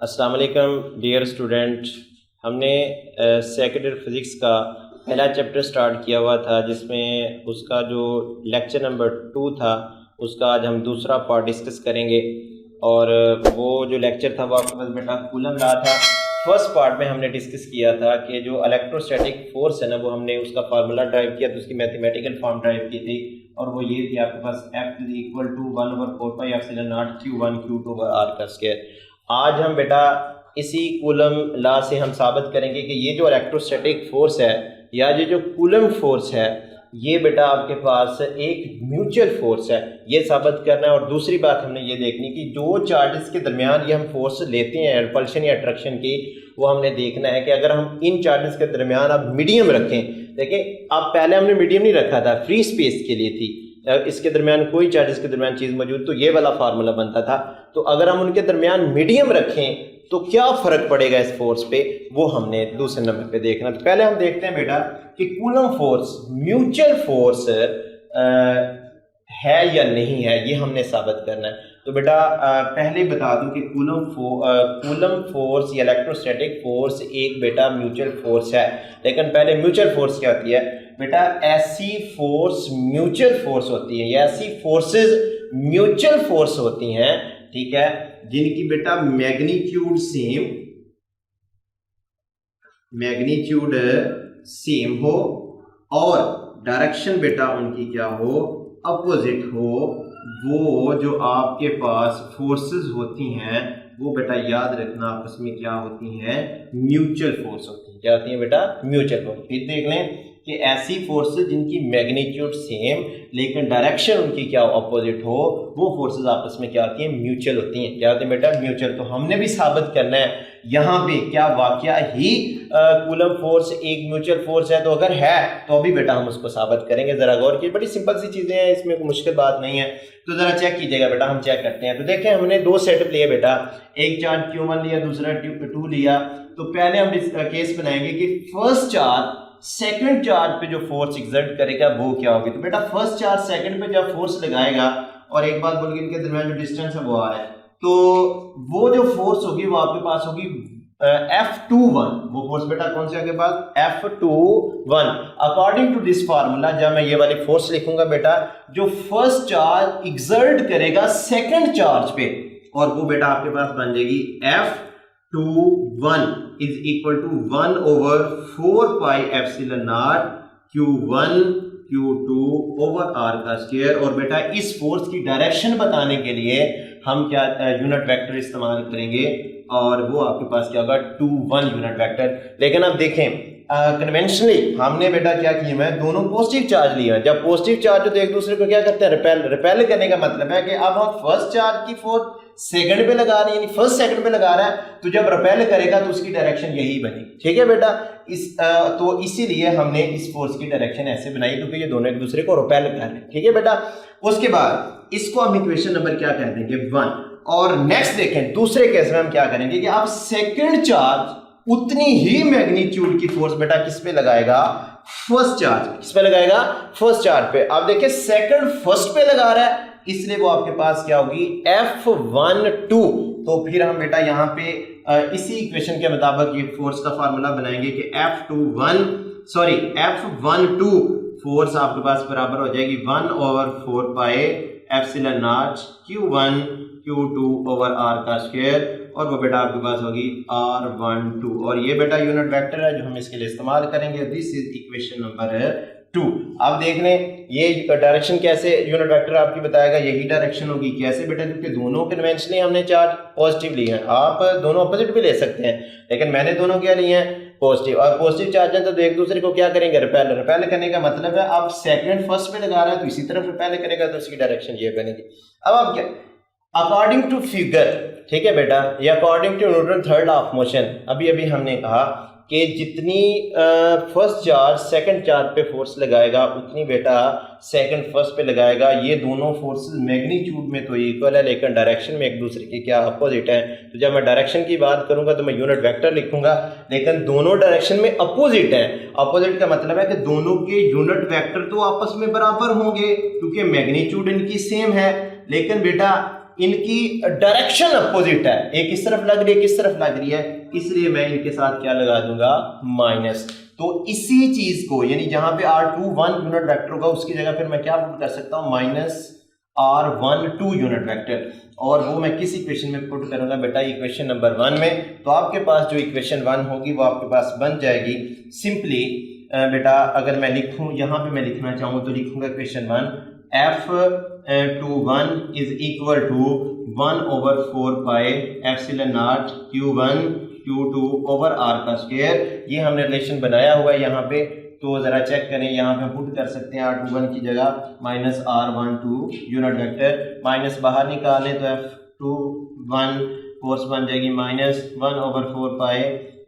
अस्सलाम वालेकुम dear student. हमने सेकेंडरी फिज़िक्स का पहला चैप्टर स्टार्ट किया हुआ था, जिसमें उसका जो लेक्चर नंबर 2 था उसका आज हम दूसरा पार्ट डिस्कस करेंगे। और वो जो लेक्चर था वो आपके पास बेटा कूलम लॉ था। फर्स्ट पार्ट में हमने डिस्कस किया था कि जो इलेक्ट्रोस्टैटिक फोर्स है ना, वो हमने उसका फार्मूला ड्राइव किया तो उसकी मैथमेटिकल फॉर्म ड्राइव की थी, और वो ये थी आपके पास F = 1/4πε0 Q1 Q2/r²। आज हम बेटा इसी कूलम लॉ से हम साबित करेंगे कि ये जो इलेक्ट्रोस्टैटिक फोर्स है या ये जो कूलम फोर्स है, ये बेटा आपके पास एक म्यूचुअल फोर्स है, ये साबित करना है। और दूसरी बात हमने ये देखनी कि दो चार्जेस के दरमियान ये हम फोर्स लेते हैं रिपल्शन या अट्रैक्शन की, वो हमने देखना है कि अगर हम इन चार्जेस के दरमियान अब मीडियम रखें। देखिए, अब पहले हमने मीडियम नहीं रखा था, फ्री स्पेस के लिए थी, इसके दरमियान कोई चार्जेस के दरमियान चीज़ मौजूद, तो ये वाला फार्मूला बनता था। तो अगर हम उनके दरमियान मीडियम रखें तो क्या फ़र्क पड़ेगा इस फोर्स पे, वो हमने दूसरे नंबर पे देखना। तो पहले हम देखते हैं बेटा कि कूलम फोर्स म्यूचुअल फोर्स है या नहीं है, ये हमने साबित करना है। तो बेटा पहले बता दूं कि कूलम फोर्स या इलेक्ट्रोस्टैटिक फोर्स एक बेटा म्यूचुअल फोर्स है। लेकिन पहले म्यूचुअल फोर्स क्या होती है बेटा? ऐसी फोर्स म्यूचुअल फोर्स होती है या ऐसी फोर्सेस म्यूचुअल फोर्स होती हैं, ठीक है, जिनकी बेटा मैग्नीट्यूड सेम हो और डायरेक्शन बेटा उनकी क्या हो, अपोजिट हो। वो जो आपके पास फोर्सेस होती हैं वो बेटा याद रखना आपस में क्या होती हैं, म्यूचुअल फोर्स होती हैं। क्या होती हैं बेटा? Mutual force. फिर देख लें कि ऐसी फोर्सेस जिनकी मैग्नीट्यूड सेम लेकिन डायरेक्शन उनकी क्या अपोजिट हो, वो फोर्सेस आपस में क्या होती हैं, म्यूचुअल होती हैं। क्या होती हैं बेटा? म्यूचुअल। तो हमने भी साबित करना है यहाँ पे क्या वाकया ही कूलम फोर्स एक म्यूचुअल फोर्स है। तो अगर है तो अभी बेटा हम उसको साबित करेंगे। जरा गौर कीजिए, बड़ी सिंपल सी चीजें हैं, इसमें कोई मुश्किल बात नहीं है। तो जरा चेक कीजिएगा बेटा, हम चेक करते हैं। तो देखें, हमने दो सेटअप लिए बेटा, एक चार्ज Q1 लिया, दूसरा Q2 लिया। तो पहले हम इस केस बनाएंगे कि फर्स्ट चार्ज सेकंड चार्ज पे जो फोर्स एग्जर्ट करेगा वो क्या होगी। तो बेटा फर्स्ट चार्ज सेकंड पे जब फोर्स लगाएगा, और एक बात बोल के इनके दरमियान जो डिस्टेंस है वो आ रहा है, तो वो जो फोर्स होगी वो आपके पास होगी F21। वो फोर्स बेटा कौन सी आपके पास? F21। According to this formula जब मैं ये वाली फोर्स लिखूंगा बेटा, जो फर्स्ट चार्ज एग्जर्ट करेगा सेकंड चार्ज पे, और वो बेटा आपके पास बन जाएगी F21 is equal to 1/4πε0 Q1 Q2 r²। और बेटा इस फोर्स की डायरेक्शन बताने के लिए हम क्या यूनिट वेक्टर इस्तेमाल करेंगे, और वो आपके पास क्या होगा? 21 यूनिट वेक्टर। लेकिन अब देखें, कन्वेंशनली हमने बेटा क्या किया है, दोनों पॉजिटिव चार्ज लिया है। जब पॉजिटिव चार्ज हो तो एक दूसरे को क्या करते हैं, रिपेल करने का मतलब है कि अब हम फर्स्ट चार्ज की फोर्स सेकंड पे लगा रहे हैं, यानी फर्स्ट सेकंड पे लगा रहा है, तो जब रिपेल करेगा तो उसकी डायरेक्शन यही बनी। ठीक है बेटा, तो इसीलिए हमने इस फोर्स की डायरेक्शन ऐसे बनाई क्योंकि ये दोनों एक दूसरे को रिपेल कर रहे हैं। ठीक है बेटा, उसके बाद इसको हम इक्वेशन नंबर क्या कह देंगे? 1। और नेक्स्ट देखें, दूसरे केस में हम क्या करेंगे कि अब सेकंड चार्ज उतनी ही मैग्नीट्यूड की फोर्स बेटा किस पे लगाएगा? First charge. किस पे लगाएगा? फर्स्ट चार्ज पे। अब देखिए, सेकंड फर्स्ट पे लगा रहा है, इसलिए वो आपके पास क्या होगी? F12। तो फिर हम बेटा यहाँ पे इसी इक्वेशन के मुताबिक ये फोर्स का फार्मूला बनाएंगे कि F12 फोर्स आपके पास बराबर हो जाएगी 1/4πε0 Q1 Q2/r²। और वो बेटा आपके पास होगी R12। और ये बेटा यूनिट वेक्टर है जो हम इसके लिए इस्तेमाल करेंगे। This is equation number 2। अब देख लें, ये डायरेक्शन कैसे यूनिट वेक्टर आपकी बताएगा, यही डायरेक्शन होगी। कैसे बेटा? क्योंकि दोनों कन्वेंशनली हमने चार्ज पॉजिटिव लिए हैं। आप दोनों अपोजिट भी ले सकते हैं, लेकिन मैंने दोनों क्या लिए हैं? पॉजिटिव। और पॉजिटिव चार्ज है तो एक दूसरे को क्या करेंगे? रिपेल करने का मतलब है अब सेकंड फर्स्ट पे लगा रहा है तो इसी तरफ रिपेल करेगा, तो इसकी डायरेक्शन ये बनेगी। अब आप क्या, अकॉर्डिंग टू फिगर, ठीक है बेटा, या according to Newton third law of motion, अभी हमने कहा कि जितनी फर्स्ट चार्ज सेकंड चार्ज पे फोर्स लगाएगा उतनी बेटा सेकंड फर्स्ट पे लगाएगा। ये दोनों फोर्सेस मैग्नीट्यूड में तो इक्वल है, लेकिन डायरेक्शन में एक दूसरे के क्या अपोजिट है। तो जब मैं डायरेक्शन की बात करूंगा तो मैं यूनिट वेक्टर लिखूंगा, लेकिन दोनों डायरेक्शन में अपोजिट है। अपोजिट का मतलब है कि दोनों के यूनिट वेक्टर तो आपस में बराबर होंगे क्योंकि मैग्नीट्यूड इनकी सेम है, लेकिन बेटा इनकी डायरेक्शन अपोजिट है, एक इस तरफ लग रही है, किस तरफ लग रही है, इसलिए मैं इनके साथ क्या लगा दूंगा, माइनस। तो इसी चीज को यानी जहां पे R2 1 यूनिट वेक्टर होगा उसकी जगह फिर मैं क्या पुट कर सकता हूं, -R1 2 यूनिट वेक्टर, और वो मैं किस इक्वेशन में पुट करूंगा बेटा, इक्वेशन नंबर 1 में। तो आपके पास जो इक्वेशन 1 होगी वो आपके पास बन जाएगी सिंपली बेटा, अगर मैं लिखूं यहाँ पे मैं लिखना चाहूँ तो लिखूंगा equation 1 F21 is equal to 1/4 pi epsilon not Q1 Q2 over R का स्क्वायर। ये हमने रिलेशन बनाया हुआ है यहाँ पे, तो जरा चेक करें, यहाँ पे पुट कर सकते हैं R21 की जगह -R12 यूनिट वेक्टर, माइनस बाहर निकालें तो F21 फोर्स बन जाएगी -1/4 pi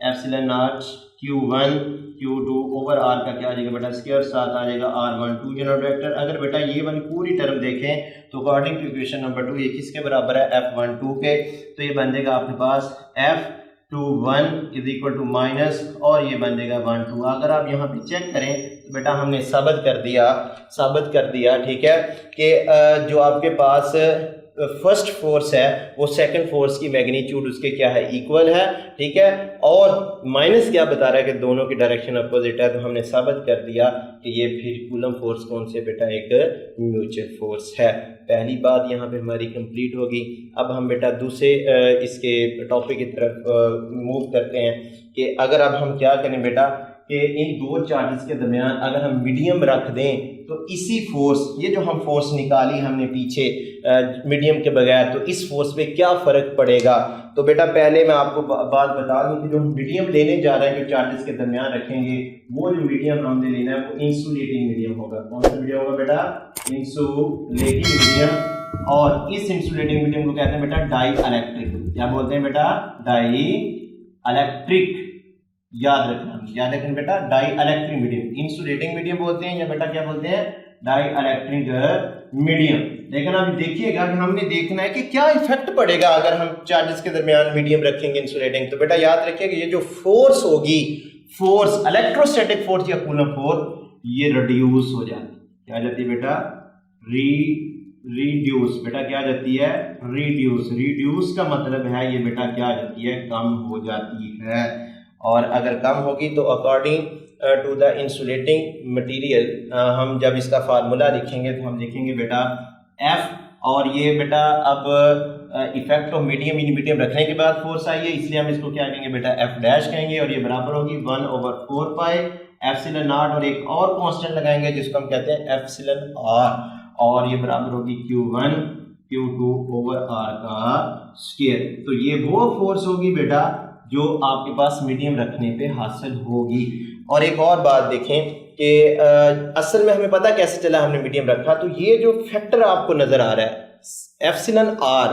epsilon not Q1 Q2 over R का क्या आ जाएगा बेटा, स्क्वायर, साथ आ जाएगा R12 यूनिट वेक्टर। अगर बेटा ये वाली पूरी टर्म देखें तो अकॉर्डिंग टू इक्वेशन नंबर 2 ये किसके बराबर है, F12 के, तो ये बन जाएगा आपके पास F21 is equal to minus और ये बन जाएगा 12। अगर आप यहाँ पे चेक करें तो बेटा हमने साबित कर दिया ठीक है कि जो आपके पास फर्स्ट फोर्स है वो सेकंड फोर्स की मैग्नीट्यूड उसके क्या है, इक्वल है, ठीक है। और माइनस क्या बता रहा है कि दोनों की डायरेक्शन अपोजिट है, तो हमने साबित कर दिया कि ये फिर कूलम फोर्स कौन से बेटा, एक म्यूचुअल फोर्स है। पहली बात यहाँ पे हमारी कंप्लीट होगी। अब हम बेटा दूसरे इसके टॉपिक की तरफ मूव करते हैं कि अगर अब हम क्या करें बेटा कि इन दो चार्जेस के दरमियान अगर हम मीडियम रख दें तो इसी फोर्स, ये जो हम फोर्स निकाली हमने पीछे मीडियम के बगैर, तो इस फोर्स पे क्या फ़र्क पड़ेगा। तो बेटा पहले मैं आपको बात बता दूं कि जो मीडियम लेने जा रहे हैं, जो चार्जेस के दरमियान रखेंगे, वो जो मीडियम हमने लेना है वो इंसुलेटिंग मीडियम होगा। कौन सा मीडियम होगा बेटा, इंसुलेटिंग मीडियम। और इस इंसुलेटिंग मीडियम को कहते हैं बेटा डाई इलेक्ट्रिक। क्या बोलते हैं बेटा, डाई इलेक्ट्रिक। याद रखना बेटा, dielectric medium insulating medium बोलते हैं, या बेटा क्या बोलते हैं, डाई इलेक्ट्रिक मीडियम। लेकिन अब देखिएगा कि हमने देखना है कि क्या इफेक्ट पड़ेगा अगर हम चार्जेस के दरमियान मीडियम रखेंगे इंसुलेटिंग। तो बेटा याद रखिएगा ये जो फोर्स होगी, फोर्स इलेक्ट्रोस्टैटिक फोर्स या कूलम फोर्स, ये रिड्यूस हो जाती है। क्या जाती है बेटा, रिड्यूस। बेटा क्या जाती है, रिड्यूस का मतलब है ये बेटा क्या जाती है, कम हो जाती है। और अगर कम होगी तो according to the insulating material, हम जब इसका फार्मूला लिखेंगे तो हम लिखेंगे बेटा F, और ये बेटा अब effect of medium in medium रखने के बाद फोर्स आई है, इसलिए हम इसको क्या कहेंगे बेटा, F डैश कहेंगे, और ये बराबर होगी 1/4 पाई एप्सिलॉन नॉट, और एक और कांस्टेंट लगाएंगे जिसको हम कहते हैं एप्सिलॉन R, और ये बराबर होगी Q1 Q2 ओवर R का स्क्वायर। तो ये वो फोर्स होगी बेटा जो आपके पास मीडियम रखने पे हासिल होगी। और एक और बात देखें कि असल में हमें पता कैसे चला हमने मीडियम रखा, तो ये जो फैक्टर आपको नजर आ रहा है एप्सिलॉन R,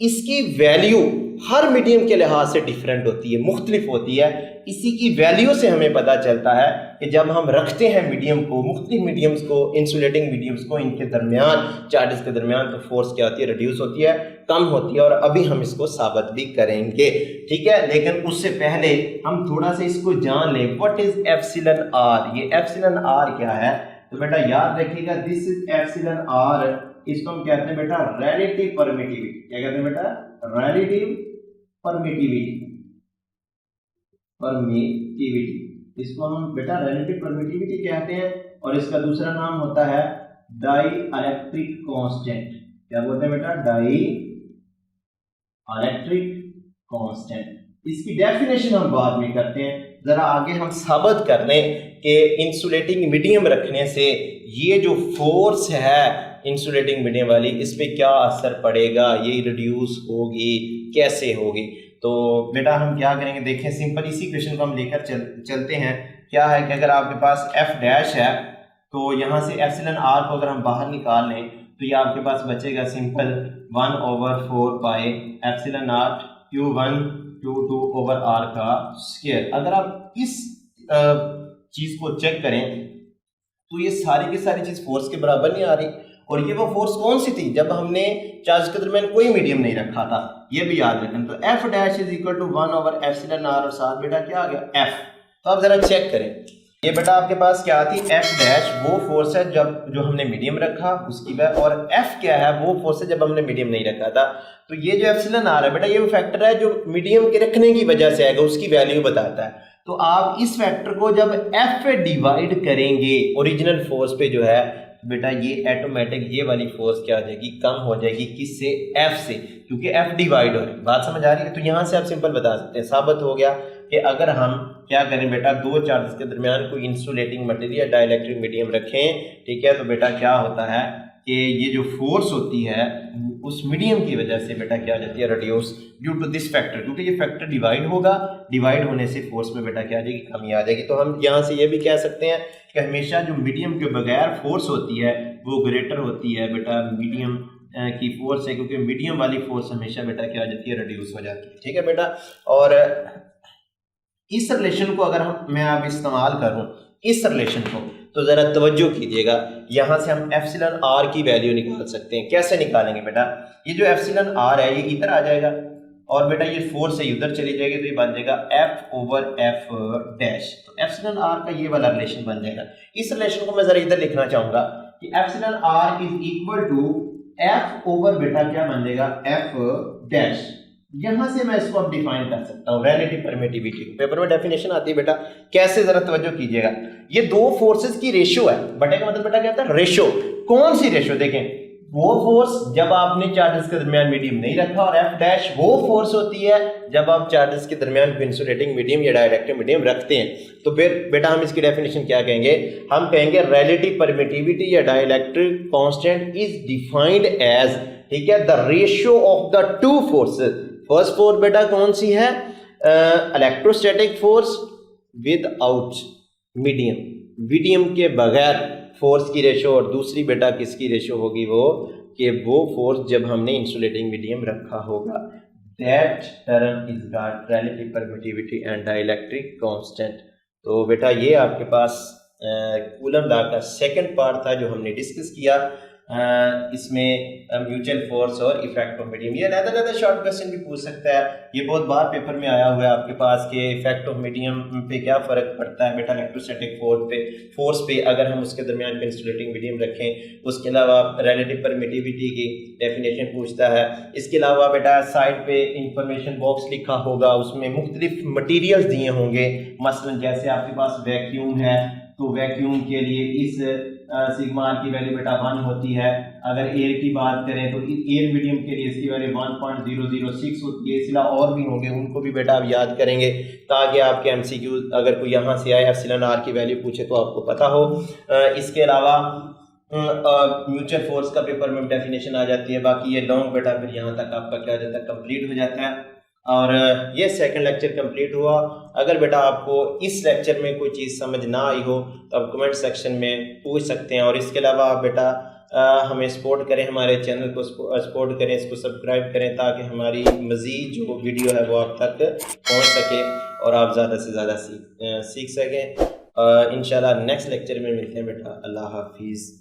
इसकी वैल्यू हर मीडियम के लिहाज से डिफरेंट होती है, मुख्तलिफ होती है। इसी की वैल्यू से हमें पता चलता है कि जब हम रखते हैं मीडियम को, मुख्तलिफ मीडियम्स को, इंसुलेटिंग मीडियम्स को, इनके दरमियान, चार्जेस के दरमियान, तो फोर्स क्या होती है, रिड्यूस होती है, कम होती है। और अभी हम इसको साबित भी करेंगे, ठीक है। लेकिन उससे पहले हम थोड़ा सा इसको जान लें, व्हाट इज एप्सिलॉन R। ये एप्सिलॉन R क्या है, तो बेटा याद रखिएगा, दिस इज एप्सिलॉन R। इसको हम कहते हैं बेटा रिलेटिव परमिटिविटी। क्या कहते हैं बेटा, रिलेटिव परमिटिविटी। इसको हम बेटा रिलेटिव परमिटिविटी कहते हैं, और इसका दूसरा नाम होता है डाई इलेक्ट्रिक कांस्टेंट। क्या बोलते हैं बेटा, डाई इलेक्ट्रिक कांस्टेंट। इसकी डेफिनेशन हम बाद में करते हैं, जरा आगे हम साबित कर लें कि इंसुलेटिंग मीडियम रखने से ये जो फोर्स है इंसुलेटिंग मीडियम वाली, इस पे क्या असर पड़ेगा, ये रिड्यूस होगी, कैसे होगी। तो बेटा हम क्या करेंगे, देखें सिंपल इसी क्वेश्चन को हम लेकर चलते हैं। क्या है कि अगर आपके पास F डैश है तो यहाँ से एप्सिलॉन R को अगर हम बाहर निकाल लें तो ये आपके पास बचेगा simple 1/4 pi epsilon not Q1 Q2 over R का स्क्वायर। अगर आप इस चीज को चेक करें तो ये सारी की सारी चीज फोर्स के बराबर नहीं आ रही, और ये वो फोर्स कौन सी थी जब हमने चार्ज के दरमियान कोई मीडियम नहीं रखा था, ये भी याद रखें। तो F dash is equal to 1/एप्सिलॉन R, और साथ बेटा क्या आ गया F। तो आप जरा चेक करें, ये बेटा आपके पास क्या थी, एफ डैश वो फोर्स है जब जो हमने मीडियम रखा उसकी वैल्यू, और एफ क्या है, वो फोर्स है जब हमने मीडियम नहीं रखा था। तो ये जो एप्सिलॉन आर है बेटा, ये वो फैक्टर है जो मीडियम के रखने की वजह से आएगा, उसकी वैल्यू बताता है। तो आप इस फैक्टर को जब एफ पे डिवाइड करेंगे ओरिजिनल फोर्स पे जो है बेटा, ये ऑटोमेटिक ये वाली फोर्स क्या हो जाएगी, कम हो जाएगी। किससे, एफ से, क्योंकि एफ डिवाइड हो रही है। बात समझ आ रही है। तो यहां से आप सिंपल बता सकते हैं, साबित हो गया कि अगर हम क्या करें बेटा, दो चार्जेस के दरमियान कोई इंसुलेटिंग मटेरियल डाइलेक्ट्रिक मीडियम रखें, ठीक है, तो बेटा क्या होता है कि ये जो फोर्स होती है उस मीडियम की वजह से बेटा क्या आ जाती है, reduce due to this factor, क्योंकि ये फैक्टर डिवाइड होगा, डिवाइड होने से फोर्स में बेटा क्या आ जाएगी, कमी आ जाएगी। तो हम यहाँ से ये भी कह सकते हैं कि हमेशा जो मीडियम के बगैर फोर्स होती है वो ग्रेटर होती है बेटा मीडियम की फोर्स है, क्योंकि मीडियम वाली फोर्स हमेशा बेटा क्या आ जाती है, रिड्यूस हो जाती है। ठीक है बेटा, और इस रिलेशन को अगर मैं अब इस्तेमाल करूं इस रिलेशन को, तो जरा तवज्जो कीजिएगा, यहां से हम एप्सिलॉन आर की वैल्यू निकाल सकते हैं। कैसे निकालेंगे बेटा, ये जो एप्सिलॉन आर है ये इधर आ जाएगा, और बेटा ये फोर्स है उधर चली जाएगी, तो ये बन जाएगा एफ ओवर एफ डैश। तो एप्सिलॉन आर का ये वाला रिलेशन बन जाएगा। इस रिलेशन को मैं जरा इधर लिखना चाहूंगा कि epsilon R is equal to F over बेटा क्या बन जाएगा, एफ डैश। यहां से मैं इसको अब डिफाइन कर सकता हूं, रिलेटिव परमिटिविटी। पेपर में डेफिनेशन आती है बेटा, कैसे, जरा तवज्जो कीजिएगा। ये दो फोर्सेस की रेशियो है, बटे का मतलब बेटा क्या होता है, रेशियो। कौन सी रेशियो, देखें, वो फोर्स जब आपने चार्जेस के दरमियान मीडियम नहीं रखा, और एफ डैश वो फोर्स होती है जब आप चार्जेस के दरमियान इंसुलेटिंग मीडियम या डाइलेक्ट्रिक मीडियम रखते हैं। तो फिर बेटा हम इसकी डेफिनेशन क्या कहेंगे, हम कहेंगे रिलेटिव परमिटिविटी या dielectric constant is defined as, ठीक है, the ratio of the two forces. First force बेटा कौन सी है, electrostatic force without medium, medium के बगैर फोर्स की रेशो, और दूसरी बेटा किसकी रेशो होगी, वो कि वो फोर्स जब हमने इंसुलेटिंग मीडियम रखा होगा। That term is called relative permittivity and dielectric constant. तो बेटा ये आपके पास कूलम लॉ का सेकंड पार्ट था जो हमने डिस्कस किया। इसमें म्यूचुअल फोर्स और इफेक्ट ऑफ मीडियम, ये अलग शॉर्ट क्वेश्चन भी पूछ सकता है। ये बहुत बार पेपर में आया हुआ है आपके पास कि इफेक्ट ऑफ मीडियम पे क्या फर्क पड़ता है बेटा इलेक्ट्रोस्टैटिक फोर्स पे अगर हम उसके दरमियान इंसुलेटिंग मीडियम रखें। उसके अलावा रिलेटिव परमिटिविटी की डेफिनेशन पूछता है। इसके अलावा बेटा साइड पे इंफॉर्मेशन बॉक्स लिखा होगा, उसमें मुख्तलिफ मटीरियल्स दिए होंगे। मसलन जैसे आपके पास वैक्यूम है, तो वैक्यूम के लिए इस सिग्मा आर की वैल्यू बेटा 1 होती है। अगर एयर की बात करें तो एयर मीडियम के लिए इसकी वैल्यू 1.006 होती है। इसलिए और भी होंगे, उनको भी बेटा आप याद करेंगे ताकि आपके एमसीक्यू अगर कोई यहाँ से आए एप्सिलॉन आर की वैल्यू पूछे तो आपको पता हो। इसके अलावा म्यूचुअल फोर्स का पेपर में डेफिनेशन आ जाती है। बाकी ये लॉन्ग बेटा फिर यहाँ तक आपका क्या हो जाता है, कंप्लीट हो जाता है। और ये सेकंड लेक्चर कंप्लीट हुआ। अगर बेटा आपको इस लेक्चर में कोई चीज़ समझ ना आई हो तो आप कमेंट सेक्शन में पूछ सकते हैं। और इसके अलावा आप बेटा हमें सपोर्ट करें, हमारे चैनल को सपोर्ट करें, इसको सब्सक्राइब करें ताकि हमारी मज़ीद जो वीडियो है वो आप तक पहुंच सके और आप ज़्यादा से ज़्यादा सीख सकें। इंशाल्लाह नेक्स्ट लेक्चर में मिलते हैं बेटा। अल्लाह हाफिज़।